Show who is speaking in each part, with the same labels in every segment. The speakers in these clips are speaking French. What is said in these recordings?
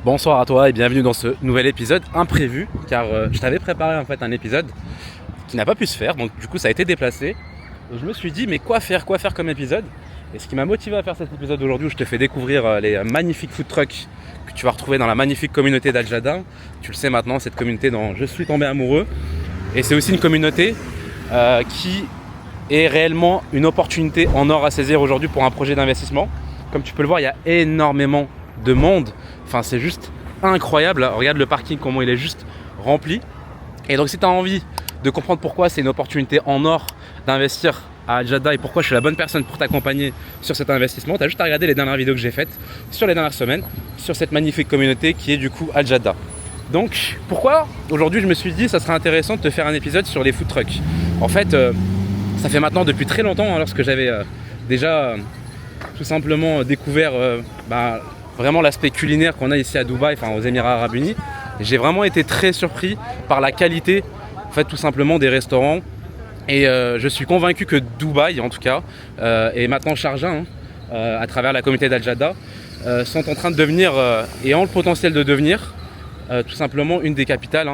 Speaker 1: Bonsoir à toi et bienvenue dans ce nouvel épisode imprévu car je t'avais préparé en fait un épisode qui n'a pas pu se faire, donc du coup ça a été déplacé et je me suis dit mais quoi faire comme épisode. Et ce qui m'a motivé à faire cet épisode aujourd'hui où je te fais découvrir les magnifiques food trucks que tu vas retrouver dans la magnifique communauté d'Al Jadda. Tu le sais maintenant, cette communauté dont je suis tombé amoureux, et c'est aussi une communauté qui est réellement une opportunité en or à saisir aujourd'hui pour un projet d'investissement. Comme tu peux le voir, il y a énormément de monde. Enfin, c'est juste incroyable. Regarde le parking, comment il est juste rempli. Et donc, si tu as envie de comprendre pourquoi c'est une opportunité en or d'investir à Al Jadda et pourquoi je suis la bonne personne pour t'accompagner sur cet investissement, tu as juste à regarder les dernières vidéos que j'ai faites sur les dernières semaines sur cette magnifique communauté qui est du coup Al Jadda. Donc, pourquoi aujourd'hui je me suis dit ça serait intéressant de te faire un épisode sur les food trucks. En fait, ça fait maintenant depuis très longtemps, lorsque j'avais déjà tout simplement découvert vraiment l'aspect culinaire qu'on a ici à Dubaï, enfin aux Émirats Arabes Unis. J'ai vraiment été très surpris par la qualité, en fait, tout simplement des restaurants. Et je suis convaincu que Dubaï, en tout cas, et maintenant Sharjah, à travers la communauté d'Al Jadda, sont en train de devenir, et ont le potentiel de devenir, tout simplement une des capitales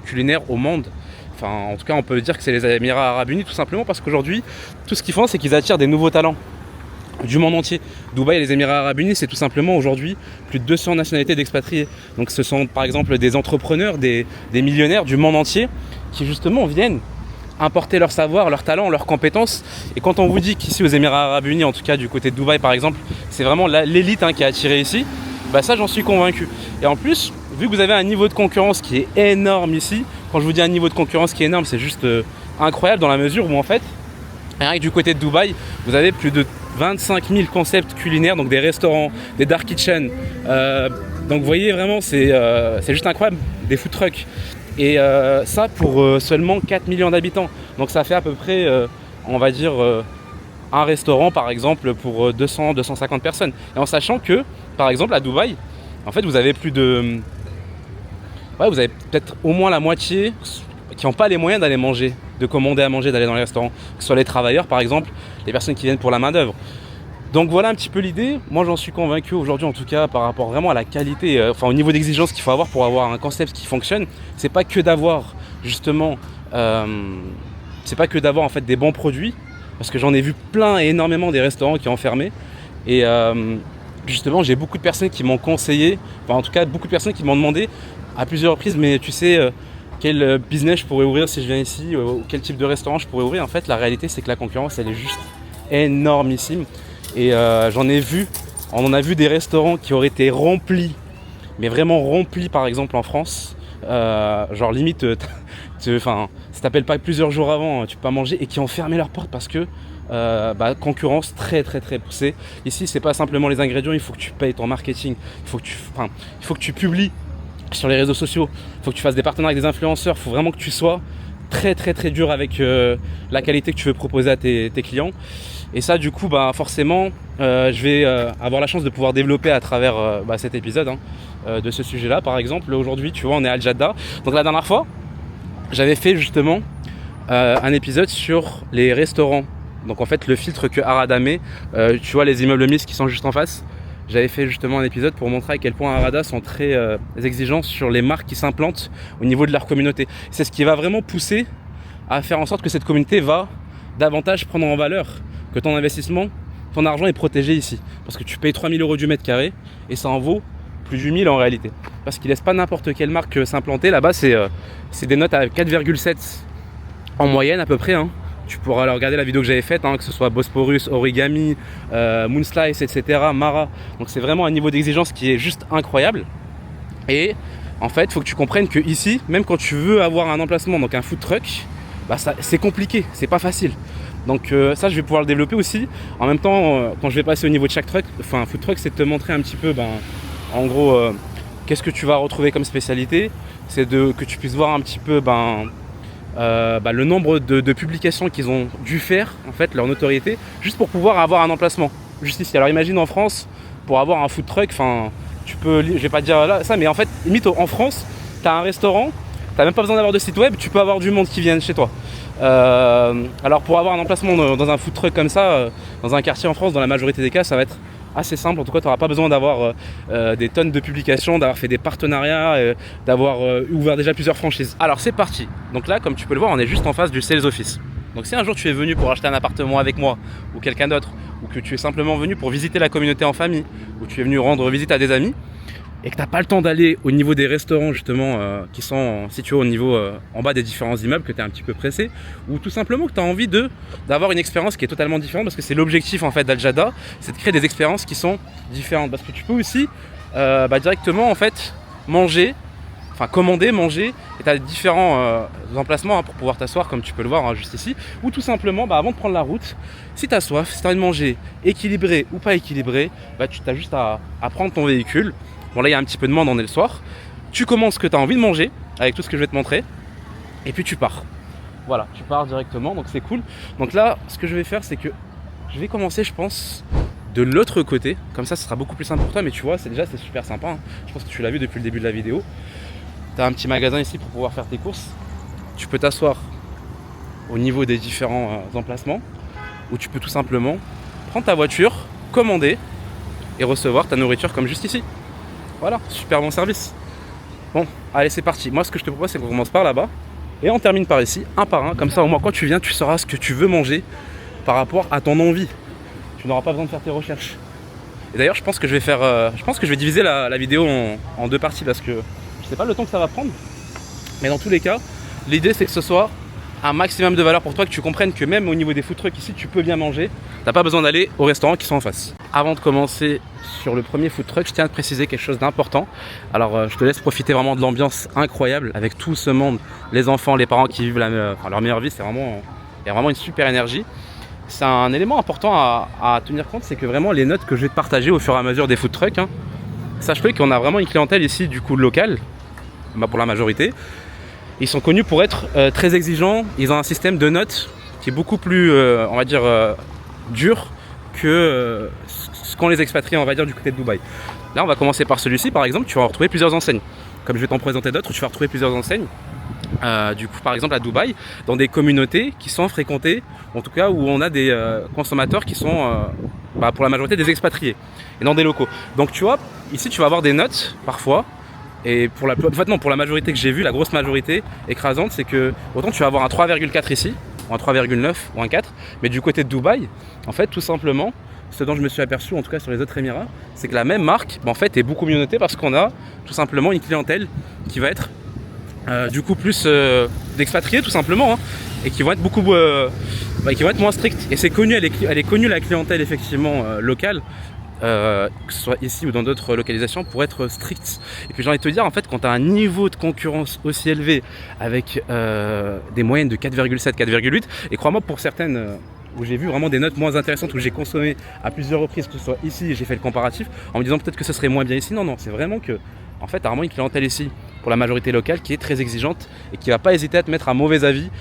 Speaker 1: culinaires au monde. Enfin, en tout cas, on peut dire que c'est les Émirats Arabes Unis, tout simplement parce qu'aujourd'hui, tout ce qu'ils font, c'est qu'ils attirent des nouveaux talents du monde entier. Dubaï et les Émirats Arabes Unis, c'est tout simplement aujourd'hui plus de 200 nationalités d'expatriés. Donc ce sont par exemple des entrepreneurs, des millionnaires du monde entier qui justement viennent importer leur savoir, leur talent, leurs compétences. Et quand on vous dit qu'ici aux Émirats Arabes Unis, en tout cas du côté de Dubaï par exemple, c'est vraiment l'élite qui est attirée ici, bah ça j'en suis convaincu. Et en plus, vu que vous avez un niveau de concurrence qui est énorme ici, quand je vous dis un niveau de concurrence qui est énorme, c'est juste incroyable dans la mesure où en fait, rien que du côté de Dubaï, vous avez plus de 25 000 concepts culinaires, donc des restaurants, des dark kitchens. Donc vous voyez vraiment, c'est juste incroyable, des food trucks. Et ça pour seulement 4 millions d'habitants. Donc ça fait à peu près, on va dire, un restaurant par exemple pour 200-250 personnes. Et en sachant que, par exemple à Dubaï, en fait vous avez plus de... Ouais, vous avez peut-être au moins la moitié qui n'ont pas les moyens d'aller manger, de commander à manger, d'aller dans les restaurants, que ce soit les travailleurs par exemple, les personnes qui viennent pour la main d'œuvre. Donc voilà un petit peu l'idée. Moi j'en suis convaincu aujourd'hui en tout cas par rapport vraiment à la qualité, au niveau d'exigence qu'il faut avoir pour avoir un concept qui fonctionne. C'est pas que d'avoir justement, c'est pas que d'avoir en fait des bons produits, parce que j'en ai vu plein et énormément des restaurants qui ont fermé. Et justement j'ai beaucoup de personnes qui m'ont conseillé, en tout cas beaucoup de personnes qui m'ont demandé à plusieurs reprises, mais tu sais, quel business je pourrais ouvrir si je viens ici, ou quel type de restaurant je pourrais ouvrir. En fait, la réalité, c'est que la concurrence, elle est juste énormissime. Et on en a vu des restaurants qui auraient été remplis, mais vraiment remplis, par exemple en France. Genre limite, si t'appelles pas plusieurs jours avant, tu peux pas manger, et qui ont fermé leurs portes parce que concurrence très très très poussée. Ici, c'est pas simplement les ingrédients, il faut que tu payes ton marketing, il faut que tu publies sur les réseaux sociaux, il faut que tu fasses des partenariats avec des influenceurs, il faut vraiment que tu sois très très très dur avec la qualité que tu veux proposer à tes clients. Et ça du coup forcément je vais avoir la chance de pouvoir développer à travers cet épisode de ce sujet là. Par exemple aujourd'hui tu vois on est à Al Jadda, donc la dernière fois j'avais fait justement un épisode sur les restaurants, donc en fait le filtre que Harada met, tu vois les immeubles Miss qui sont juste en face. J'avais fait justement un épisode pour montrer à quel point Harada sont très exigeants sur les marques qui s'implantent au niveau de leur communauté. C'est ce qui va vraiment pousser à faire en sorte que cette communauté va davantage prendre en valeur, que ton investissement, ton argent est protégé ici. Parce que tu payes 3 000 € du mètre carré et ça en vaut plus du 1000 en réalité. Parce qu'ils laissent pas n'importe quelle marque s'implanter. Là-bas, c'est des notes à 4,7 en moyenne à peu près. Tu pourras aller regarder la vidéo que j'avais faite, que ce soit Bosporus, Origami, Moonslice, etc., Mara. Donc c'est vraiment un niveau d'exigence qui est juste incroyable. Et en fait, il faut que tu comprennes que ici, même quand tu veux avoir un emplacement, donc un food truck, c'est compliqué, c'est pas facile. Donc ça, je vais pouvoir le développer aussi. En même temps, quand je vais passer au niveau de chaque truck, un food truck, c'est de te montrer un petit peu, en gros, qu'est-ce que tu vas retrouver comme spécialité. C'est que tu puisses voir un petit peu, le nombre de publications qu'ils ont dû faire, en fait, leur notoriété, juste pour pouvoir avoir un emplacement, juste ici. Alors imagine en France, pour avoir un food truck, tu peux, je vais pas dire là, ça, mais en fait, limite en France, tu as un restaurant, tu n'as même pas besoin d'avoir de site web, tu peux avoir du monde qui vienne chez toi. Alors pour avoir un emplacement dans un food truck comme ça, dans un quartier en France, dans la majorité des cas, ça va être assez simple. En tout cas, tu n'auras pas besoin d'avoir des tonnes de publications, d'avoir fait des partenariats, d'avoir ouvert déjà plusieurs franchises. Alors c'est parti. Donc là, comme tu peux le voir, on est juste en face du sales office. Donc si un jour tu es venu pour acheter un appartement avec moi ou quelqu'un d'autre, ou que tu es simplement venu pour visiter la communauté en famille, ou tu es venu rendre visite à des amis, et que tu n'as pas le temps d'aller au niveau des restaurants justement qui sont situés au niveau en bas des différents immeubles, que tu es un petit peu pressé, ou tout simplement que tu as envie d'avoir une expérience qui est totalement différente, parce que c'est l'objectif en fait d'Al-Jadda, c'est de créer des expériences qui sont différentes, parce que tu peux aussi directement en fait manger, enfin commander, manger, et tu as différents emplacements pour pouvoir t'asseoir comme tu peux le voir juste ici, ou tout simplement avant de prendre la route, si tu as soif, si tu as envie de manger équilibré ou pas équilibré, tu as juste à prendre ton véhicule. Bon là il y a un petit peu de monde, on est le soir. Tu commences ce que tu as envie de manger avec tout ce que je vais te montrer. Et puis tu pars. Voilà, tu pars directement, donc c'est cool. Donc là, ce que je vais faire, c'est que je vais commencer, je pense, de l'autre côté. Comme ça, ce sera beaucoup plus simple pour toi. Mais tu vois, c'est super sympa. Hein. Je pense que tu l'as vu depuis le début de la vidéo. Tu as un petit magasin ici pour pouvoir faire tes courses. Tu peux t'asseoir au niveau des différents emplacements. Ou tu peux tout simplement prendre ta voiture, commander et recevoir ta nourriture comme juste ici. Voilà, super bon service. Bon, allez, c'est parti. Moi, ce que je te propose, c'est qu'on commence par là-bas et on termine par ici, un par un. Comme ça, au moins, quand tu viens, tu sauras ce que tu veux manger par rapport à ton envie. Tu n'auras pas besoin de faire tes recherches. Et d'ailleurs, je pense que je vais diviser la vidéo en deux parties parce que je sais pas le temps que ça va prendre. Mais dans tous les cas, l'idée, c'est que ce soit un maximum de valeur pour toi, que tu comprennes que même au niveau des food trucks ici, tu peux bien manger. T'as pas besoin d'aller au restaurant qui sont en face. Avant de commencer sur le premier food truck, je tiens à te préciser quelque chose d'important. Alors je te laisse profiter vraiment de l'ambiance incroyable avec tout ce monde, les enfants, les parents qui vivent leur meilleure vie. Il y a vraiment une super énergie. C'est un élément important à tenir compte, c'est que vraiment les notes que je vais te partager au fur et à mesure des food trucks, sache-le qu'on a vraiment une clientèle ici du coup locale, pour la majorité. Ils sont connus pour être très exigeants. Ils ont un système de notes qui est beaucoup plus, on va dire, dur que ce qu'ont les expatriés, on va dire, du côté de Dubaï. Là, on va commencer par celui-ci, par exemple. Tu vas retrouver plusieurs enseignes. Comme je vais t'en présenter d'autres, tu vas retrouver plusieurs enseignes. Du coup, par exemple, à Dubaï, dans des communautés qui sont fréquentées, en tout cas où on a des consommateurs qui sont, pour la majorité, des expatriés et dans des locaux. Donc, tu vois, ici, tu vas avoir des notes, parfois. Et pour la majorité que j'ai vue, la grosse majorité écrasante, c'est que autant tu vas avoir un 3,4 ici, ou un 3,9 ou un 4, mais du côté de Dubaï, en fait, tout simplement, ce dont je me suis aperçu, en tout cas sur les autres Émirats, c'est que la même marque, en fait, est beaucoup mieux notée parce qu'on a tout simplement une clientèle qui va être du coup plus d'expatriés, tout simplement, et qui vont être beaucoup, qui vont être moins strictes. Et c'est connu, elle est connue la clientèle effectivement locale. Que ce soit ici ou dans d'autres localisations, pour être strict. Et puis j'ai envie de te dire, en fait, quand tu as un niveau de concurrence aussi élevé avec des moyennes de 4,7, 4,8, et crois-moi, pour certaines où j'ai vu vraiment des notes moins intéressantes, où j'ai consommé à plusieurs reprises, que ce soit ici, j'ai fait le comparatif, en me disant peut-être que ce serait moins bien ici. Non, c'est vraiment que, en fait, tu as vraiment une clientèle ici, pour la majorité locale, qui est très exigeante et qui va pas hésiter à te mettre un mauvais avis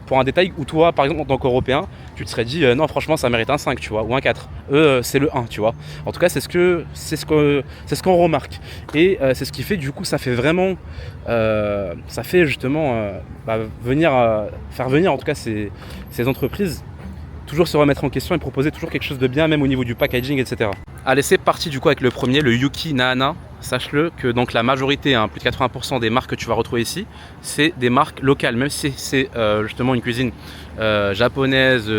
Speaker 1: pour un détail où toi, par exemple, en tant qu'Européen, tu te serais dit non, franchement, ça mérite un 5, tu vois, ou un 4. Eux, c'est le 1, tu vois. En tout cas, c'est ce qu'on remarque. Et c'est ce qui fait, du coup, ça fait vraiment, ça fait justement faire venir, en tout cas, ces entreprises, toujours se remettre en question et proposer toujours quelque chose de bien, même au niveau du packaging, etc. Allez, c'est parti du coup avec le premier, le Yuki Nahana. Sache-le que donc la majorité, plus de 80% des marques que tu vas retrouver ici, c'est des marques locales, même si c'est justement une cuisine japonaise,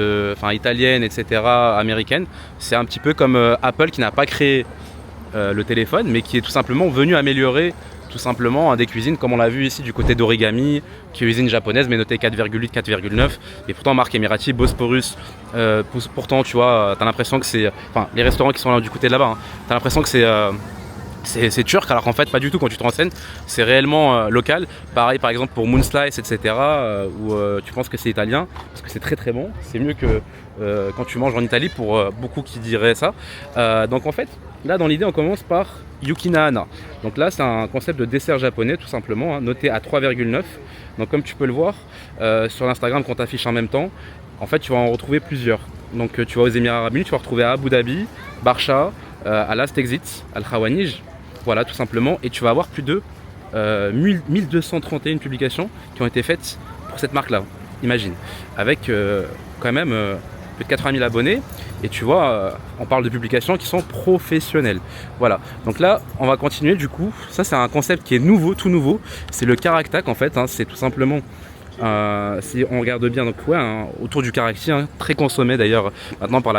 Speaker 1: italienne, etc., américaine. C'est un petit peu comme Apple qui n'a pas créé le téléphone, mais qui est tout simplement venu améliorer tout simplement des cuisines comme on l'a vu ici du côté d'Origami, cuisine japonaise mais notée 4,8, 4,9, et pourtant marque Emirati, Bosporus, pourtant tu vois, t'as l'impression que c'est, les restaurants qui sont là du côté de là-bas, t'as l'impression que c'est turc, alors qu'en fait pas du tout. Quand tu te renseignes, c'est réellement local. Pareil par exemple pour Moonslice, etc., où tu penses que c'est italien parce que c'est très très bon. C'est mieux que quand tu manges en Italie, pour beaucoup qui diraient ça. Donc en fait là dans l'idée on commence par Yuki Nahana. Donc là c'est un concept de dessert japonais tout simplement, noté à 3,9. Donc comme tu peux le voir sur l'Instagram qu'on t'affiche en même temps, en fait tu vas en retrouver plusieurs. Donc tu vas aux Émirats Arabes Unis, tu vas retrouver à Abu Dhabi, Barcha, à Last Exit, Al-Khawanij, voilà tout simplement, et tu vas avoir plus de 1231 publications qui ont été faites pour cette marque là, imagine, avec quand même plus de 80 000 abonnés. Et tu vois, on parle de publications qui sont professionnelles. Voilà, donc là, on va continuer du coup. Ça, c'est un concept qui est nouveau, tout nouveau. C'est le Carac-Tac en fait, hein. C'est tout simplement, si on regarde bien, donc ouais, hein, autour du Karachi, hein, très consommé d'ailleurs maintenant par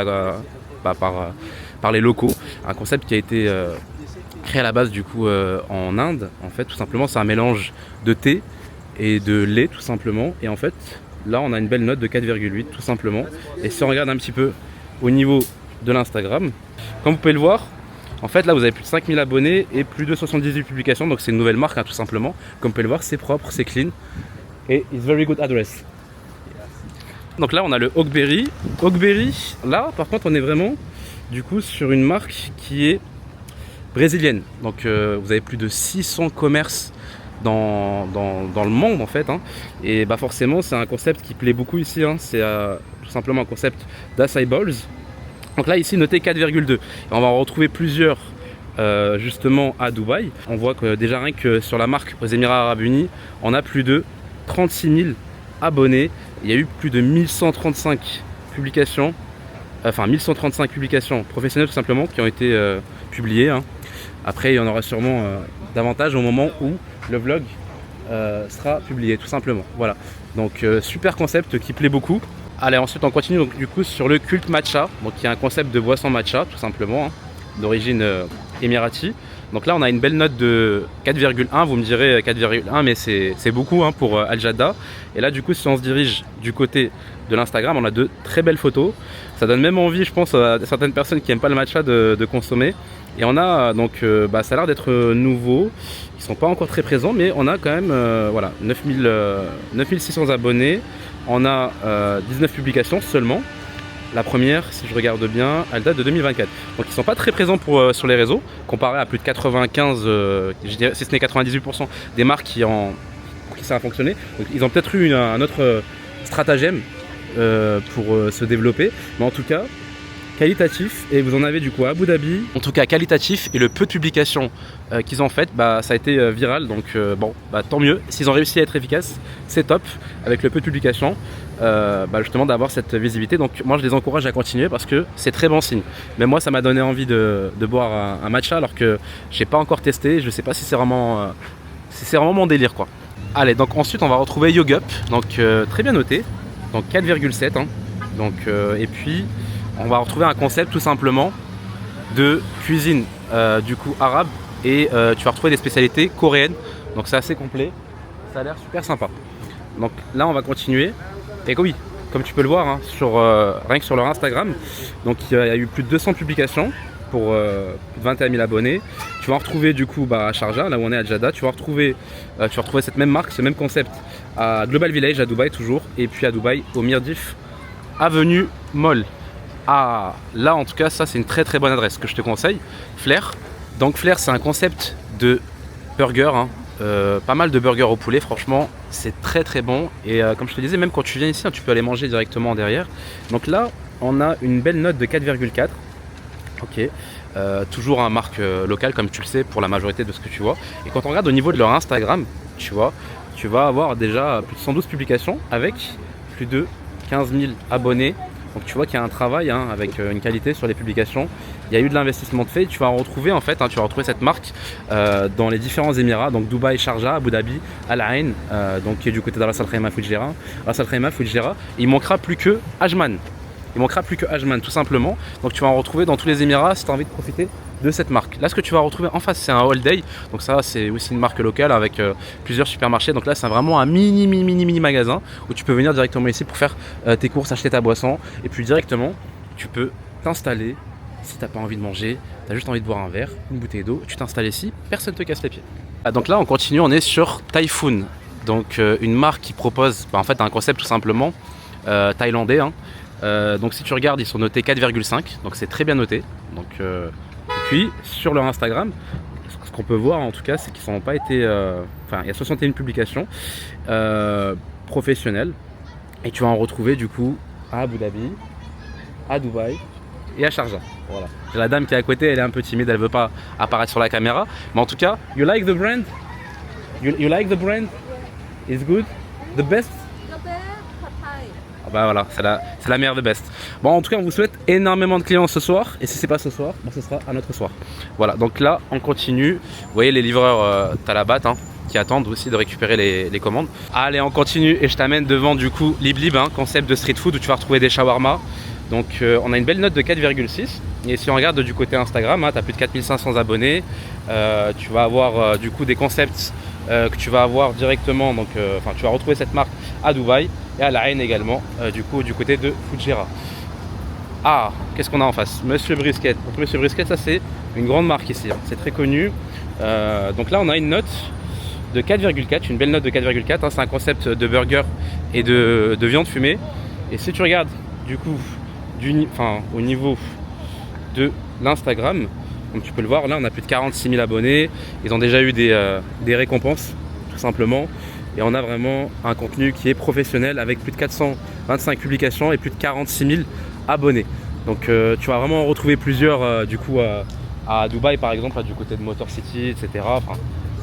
Speaker 1: les locaux. Un concept qui a été créé à la base du coup en Inde. En fait, tout simplement, c'est un mélange de thé et de lait tout simplement. Et en fait, là, on a une belle note de 4,8 tout simplement. Et si on regarde un petit peu au niveau de l'Instagram, comme vous pouvez le voir, en fait là vous avez plus de 5000 abonnés et plus de 78 publications, donc c'est une nouvelle marque hein, tout simplement. Comme vous pouvez le voir, c'est propre, c'est clean et it's very good address. Donc là on a le Hawkberry. Hawkberry, là par contre on est vraiment du coup sur une marque qui est brésilienne. Donc vous avez plus de 600 commerces dans le monde en fait hein. Et bah forcément c'est un concept qui plaît beaucoup ici hein. C'est tout simplement un concept d'acai bowls. Donc là ici noté 4,2. On va en retrouver plusieurs justement à Dubaï. On voit que déjà rien que sur la marque aux Émirats Arabes Unis, on a plus de 36 000 abonnés. Il y a eu plus de 1135 publications, enfin 1135 publications professionnelles tout simplement qui ont été publiées hein. Après il y en aura sûrement davantage au moment où le vlog sera publié tout simplement. Voilà, donc super concept qui plaît beaucoup. Allez, ensuite on continue donc du coup sur le culte matcha, donc qui est un concept de boisson matcha tout simplement hein, d'origine émirati. Donc là on a une belle note de 4,1, vous me direz 4,1 mais c'est beaucoup hein, pour Al Jadda. Et là du coup si on se dirige du côté de l'Instagram, on a de très belles photos. Ça donne même envie je pense à certaines personnes qui n'aiment pas le matcha de consommer. Et on a donc, ça a l'air d'être nouveau, ils sont pas encore très présents, mais on a quand même voilà, 9600 abonnés, on a 19 publications seulement. La première, si je regarde bien, elle date de 2024. Donc ils sont pas très présents sur les réseaux, comparé à plus de 95, je dirais, si ce n'est 98% des marques qui ça a fonctionné. Donc ils ont peut-être eu un autre stratagème pour se développer, mais en tout cas, qualitatif, et vous en avez du coup à Abu Dhabi. En tout cas qualitatif, et le peu de publications qu'ils ont faites, ça a été viral, donc bon, tant mieux. S'ils ont réussi à être efficaces, c'est top, avec le peu de publications, justement d'avoir cette visibilité. Donc moi je les encourage à continuer parce que c'est très bon signe. Mais moi ça m'a donné envie de boire un matcha alors que j'ai pas encore testé, je sais pas si c'est vraiment, mon délire quoi. Allez, donc ensuite on va retrouver Yogup, donc très bien noté, donc 4,7 hein. Donc, et puis on va retrouver un concept tout simplement de cuisine du coup arabe et tu vas retrouver des spécialités coréennes, donc c'est assez complet, ça a l'air super sympa. Donc là on va continuer et oui, comme tu peux le voir hein, rien que sur leur Instagram, donc il y a eu plus de 200 publications pour 21 000 abonnés. Tu vas en retrouver du coup à Sharjah, là où on est à Jeddah, tu vas retrouver cette même marque, ce même concept à Global Village à Dubaï toujours, et puis à Dubaï au Mirdif Avenue Mall. Ah, là en tout cas ça c'est une très très bonne adresse que je te conseille, Flair. Donc Flair c'est un concept de burger hein. Pas mal de burgers au poulet, franchement c'est très très bon. Et comme je te disais, même quand tu viens ici hein, tu peux aller manger directement derrière. Donc là on a une belle note de 4,4. Ok, toujours un marque locale comme tu le sais pour la majorité de ce que tu vois. Et quand on regarde au niveau de leur Instagram, tu vois, tu vas avoir déjà plus de 112 publications avec plus de 15 000 abonnés. Donc tu vois qu'il y a un travail hein, avec une qualité sur les publications. Il y a eu de l'investissement de fait. Tu vas en retrouver en fait, hein, tu vas retrouver cette marque dans les différents émirats, donc Dubaï, Sharjah, Abu Dhabi, Al Ain, donc qui est du côté de Ras Al Khaimah, Fujairah. Il manquera plus que Ajman. Il manquera plus que Ajman tout simplement. Donc tu vas en retrouver dans tous les émirats si tu as envie de profiter de cette marque. Là ce que tu vas retrouver en face c'est un All Day. Donc ça c'est aussi une marque locale avec plusieurs supermarchés. Donc là c'est vraiment un mini magasin où tu peux venir directement ici pour faire tes courses, acheter ta boisson. Et puis directement tu peux t'installer. Si t'as pas envie de manger, tu as juste envie de boire un verre, une bouteille d'eau, tu t'installes ici, personne ne te casse les pieds. Donc là on continue, on est sur Typhoon. Donc une marque qui propose en fait un concept tout simplement thaïlandais hein. Donc si tu regardes ils sont notés 4,5, donc c'est très bien noté. Donc, et puis sur leur Instagram, ce qu'on peut voir en tout cas c'est qu'ils n'ont pas été, il y a 61 publications professionnelles. Et tu vas en retrouver du coup à Abu Dhabi, à Dubaï et à Sharjah. Voilà. J'ai la dame qui est à côté, elle est un peu timide, elle veut pas apparaître sur la caméra. Mais en tout cas, you like the brand? You like the brand? It's good? The best?
Speaker 2: The best pad thai.
Speaker 1: Bah voilà, c'est la meilleure des best. Bon, en tout cas, on vous souhaite énormément de clients ce soir. Et si c'est pas ce soir, bah, ce sera un autre soir. Voilà, donc là, on continue. Vous voyez les livreurs Talabat qui attendent aussi de récupérer les commandes. Allez, on continue et je t'amène devant du coup Liblib, concept de street food où tu vas retrouver des shawarma. Donc on a une belle note de 4,6. Et si on regarde du côté Instagram, tu as plus de 4500 abonnés. Tu vas avoir du coup des concepts que tu vas avoir directement. Donc tu vas retrouver cette marque à Dubaï et à La Haine également, du côté de Fujairah. Ah, qu'est-ce qu'on a en face? Monsieur Brisket. Donc Monsieur Brisket, ça c'est une grande marque ici, c'est très connu. Donc là on a une note de 4,4, une belle note de 4,4. C'est un concept de burger et de viande fumée. Et si tu regardes du coup au niveau de l'Instagram, comme tu peux le voir, là on a plus de 46 000 abonnés. Ils ont déjà eu des récompenses tout simplement. Et on a vraiment un contenu qui est professionnel avec plus de 425 publications et plus de 46 000 abonnés. Donc tu vas vraiment en retrouver plusieurs du coup à Dubaï par exemple, du côté de Motor City, etc.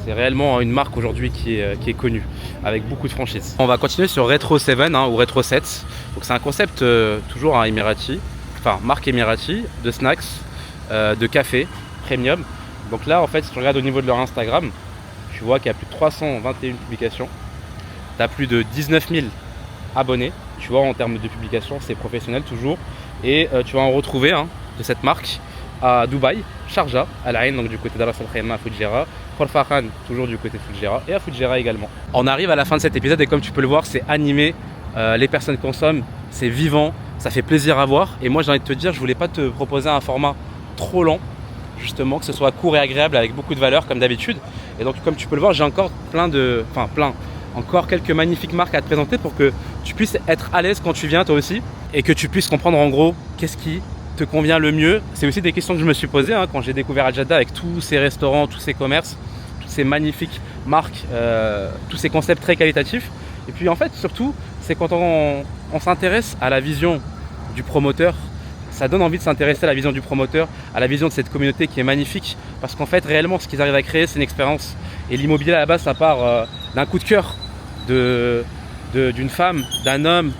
Speaker 1: C'est réellement une marque aujourd'hui qui est connue avec beaucoup de franchises. On va continuer sur Retro 7 ou Retro 7. Donc c'est un concept toujours émirati, marque émirati de snacks, de café premium. Donc là en fait si tu regardes au niveau de leur Instagram, tu vois qu'il y a plus de 321 publications. Tu as plus de 19 000 abonnés. Tu vois en termes de publications c'est professionnel toujours. Et tu vas en retrouver de cette marque à Dubaï, Sharjah, à La Haine, donc du côté d'Al Ras Al Khaimah à Fujairah, Khor Fakhan toujours du côté de Fujairah et à Fujairah également. On arrive à la fin de cet épisode et comme tu peux le voir, c'est animé, les personnes consomment, c'est vivant, ça fait plaisir à voir. Et moi j'ai envie de te dire, je voulais pas te proposer un format trop lent, justement que ce soit court et agréable avec beaucoup de valeur comme d'habitude. Et donc comme tu peux le voir, j'ai encore encore quelques magnifiques marques à te présenter pour que tu puisses être à l'aise quand tu viens toi aussi et que tu puisses comprendre en gros qu'est-ce qui te convient le mieux. C'est aussi des questions que je me suis posées quand j'ai découvert Al Jadda avec tous ces restaurants, tous ces commerces, toutes ces magnifiques marques, tous ces concepts très qualitatifs. Et puis en fait surtout c'est quand on s'intéresse à la vision du promoteur, ça donne envie de s'intéresser à la vision du promoteur, à la vision de cette communauté qui est magnifique parce qu'en fait réellement ce qu'ils arrivent à créer c'est une expérience. Et l'immobilier à la base ça part d'un coup de cœur d'une femme, d'un homme,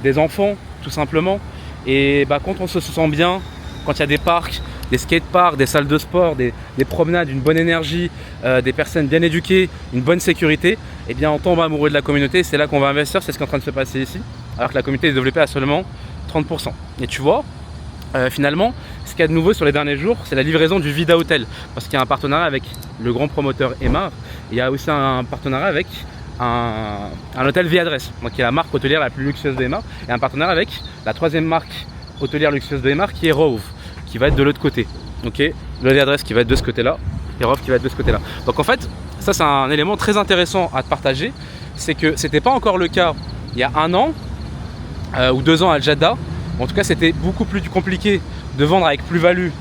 Speaker 1: des enfants tout simplement. Et quand on se sent bien, quand il y a des parcs, des skateparks, des salles de sport, des promenades, une bonne énergie, des personnes bien éduquées, une bonne sécurité, eh bien on tombe amoureux de la communauté. C'est là qu'on va investir, c'est ce qui est en train de se passer ici. Alors que la communauté est développée à seulement 30%. Et tu vois, finalement, ce qu'il y a de nouveau sur les derniers jours, c'est la livraison du Vida Hotel. Parce qu'il y a un partenariat avec le grand promoteur Emaar. Il y a aussi un partenariat avec un hôtel Viadresse, donc qui est la marque hôtelière la plus luxueuse de Emaar, et un partenaire avec la troisième marque hôtelière luxueuse de Emaar qui est Rove, qui va être de l'autre côté. Ok, le Viadresse qui va être de ce côté-là et Rove qui va être de ce côté-là. Donc en fait, ça c'est un élément très intéressant à te partager, c'est que c'était pas encore le cas il y a 1 an ou 2 ans à Al Jadda. En tout cas, c'était beaucoup plus compliqué de vendre avec plus-value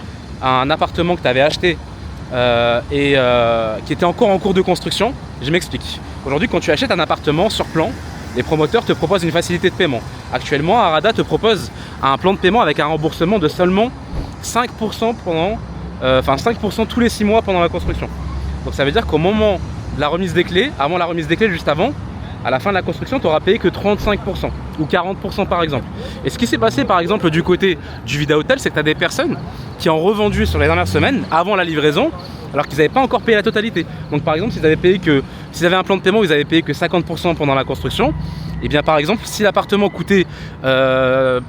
Speaker 1: un appartement que tu avais acheté qui était encore en cours de construction. Je m'explique. Aujourd'hui, quand tu achètes un appartement sur plan, les promoteurs te proposent une facilité de paiement. Actuellement, Arada te propose un plan de paiement avec un remboursement de seulement 5% 5% tous les 6 mois pendant la construction. Donc ça veut dire qu'au moment de la remise des clés, avant la remise des clés, juste avant, à la fin de la construction, tu n'auras payé que 35% ou 40% par exemple. Et ce qui s'est passé par exemple du côté du Vida Hotel, c'est que tu as des personnes qui ont revendu sur les dernières semaines avant la livraison alors qu'ils n'avaient pas encore payé la totalité. Donc par exemple, s'ils avaient un plan de paiement où ils avaient payé que 50% pendant la construction, et bien par exemple, si l'appartement coûtait 1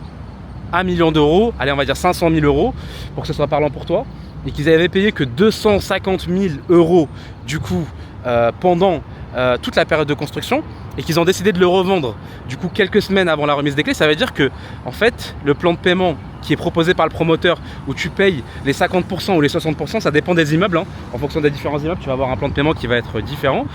Speaker 1: million d'euros, allez on va dire 500 000 euros pour que ce soit parlant pour toi, et qu'ils avaient payé que 250 000 euros du coup pendant toute la période de construction, et qu'ils ont décidé de le revendre du coup quelques semaines avant la remise des clés, ça veut dire que en fait le plan de paiement qui est proposé par le promoteur où tu payes les 50% ou les 60%, ça dépend des immeubles, en fonction des différents immeubles tu vas avoir un plan de paiement qui va être différent.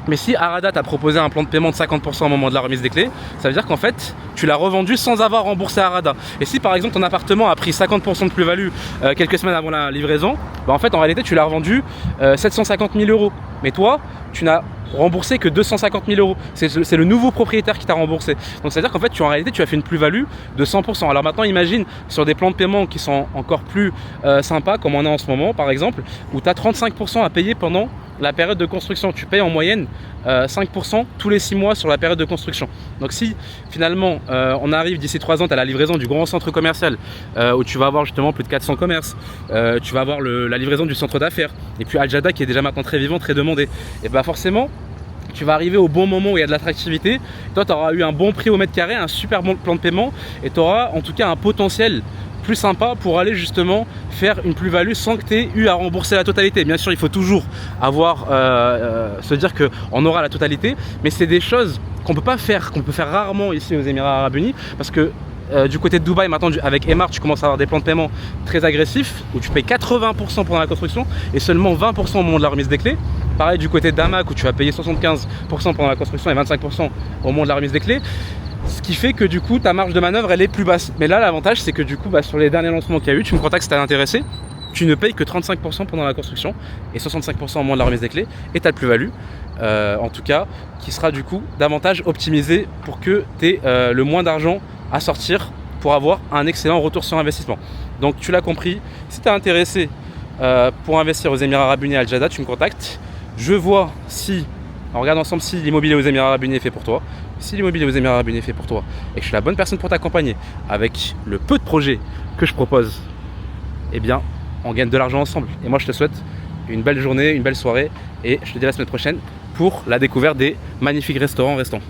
Speaker 1: Mais si Arada t'a proposé un plan de paiement de 50% au moment de la remise des clés, ça veut dire qu'en fait tu l'as revendu sans avoir remboursé Arada. Et si par exemple ton appartement a pris 50% de plus-value quelques semaines avant la livraison, en fait en réalité tu l'as revendu 750 000 euros. Mais toi tu n'as remboursé que 250 000 euros. C'est le nouveau propriétaire qui t'a remboursé. Donc c'est à dire qu'en fait en réalité tu as fait une plus-value de 100%. Alors maintenant imagine sur des plans de paiement qui sont encore plus sympas comme on a en ce moment par exemple, où tu as 35% à payer pendant la période de construction. Tu payes en moyenne 5% tous les 6 mois sur la période de construction. Donc si finalement on arrive d'ici 3 ans, tu as la livraison du grand centre commercial où tu vas avoir justement plus de 400 commerces, tu vas avoir la livraison du centre d'affaires, et puis Al Jadda qui est déjà maintenant très vivant, très demandé, et bah forcément tu vas arriver au bon moment où il y a de l'attractivité. Toi tu auras eu un bon prix au mètre carré, un super bon plan de paiement, et tu auras en tout cas un potentiel plus sympa pour aller justement faire une plus-value sans que tu aies eu à rembourser la totalité. Bien sûr, il faut toujours avoir se dire qu'on aura la totalité, mais c'est des choses qu'on peut pas faire, qu'on peut faire rarement ici aux Émirats Arabes Unis, parce que du côté de Dubaï, maintenant avec Emar, tu commences à avoir des plans de paiement très agressifs où tu payes 80% pendant la construction et seulement 20% au moment de la remise des clés. Pareil du côté de Damak où tu vas payer 75% pendant la construction et 25% au moment de la remise des clés. Ce qui fait que du coup ta marge de manœuvre elle est plus basse. Mais là l'avantage c'est que du coup sur les derniers lancements qu'il y a eu, tu me contactes si tu es intéressé, tu ne payes que 35% pendant la construction et 65% au moment de la remise des clés, et tu as de plus-value, en tout cas, qui sera du coup davantage optimisé pour que tu aies le moins d'argent à sortir pour avoir un excellent retour sur investissement. Donc tu l'as compris, si tu es intéressé pour investir aux Émirats Arabes Unis à Al Jadda, tu me contactes. Je vois si, on regarde ensemble si l'immobilier aux Émirats Arabes Unis est fait pour toi. Si l'immobilier aux Émirats Arabes Unis est fait pour toi et que je suis la bonne personne pour t'accompagner avec le peu de projets que je propose, eh bien on gagne de l'argent ensemble. Et moi je te souhaite une belle journée, une belle soirée, et je te dis à la semaine prochaine pour la découverte des magnifiques restaurants restants.